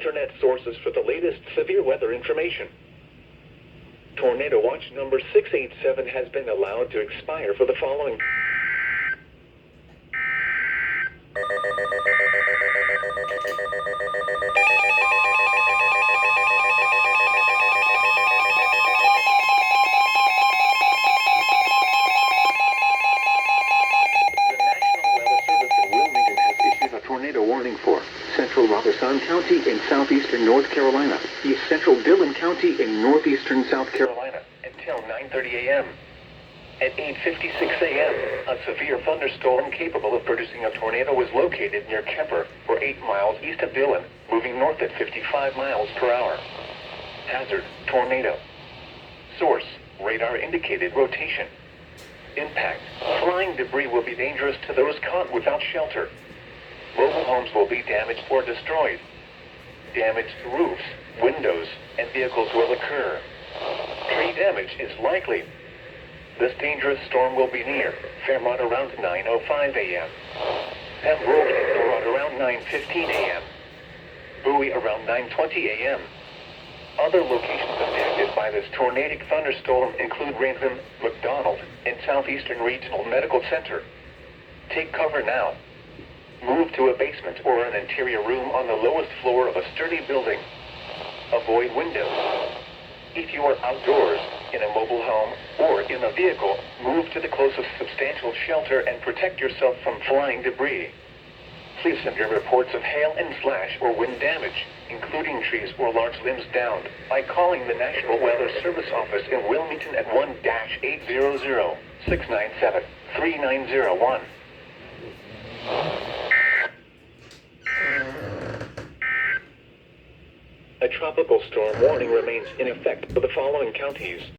internet sources for the latest severe weather information. Tornado Watch number 687 has been allowed to expire for the following. The National Weather Service in Wilmington has issued a tornado warning for central Robeson County in southeastern North Carolina, east central Dillon County in northeastern South Carolina until 9:30 a.m. At 8:56 a.m., a severe thunderstorm capable of producing a tornado was located near Kemper, or 8 miles east of Dillon, moving north at 55 miles per hour. Hazard: tornado. Source: radar indicated rotation. Impact: flying debris will be dangerous to those caught without shelter. Mobile homes will be damaged or destroyed. Damage to roofs, windows, and vehicles will occur. Tree damage is likely. This dangerous storm will be near Fairmont around 9:05 a.m. Pembroke and Elrod around 9:15 a.m. Bowie around 9:20 a.m. Other locations affected by this tornadic thunderstorm include Raynham, McDonald, and Southeastern Regional Medical Center. Take cover now. Move to a basement or an interior room on the lowest floor of a sturdy building. Avoid windows. If you are outdoors, in a mobile home, or in a vehicle, move to the closest substantial shelter and protect yourself from flying debris. Please send your reports of hail and slash or wind damage, including trees or large limbs downed, by calling the National Weather Service office in Wilmington at 1-800-697-3901. A tropical storm warning remains in effect for the following counties: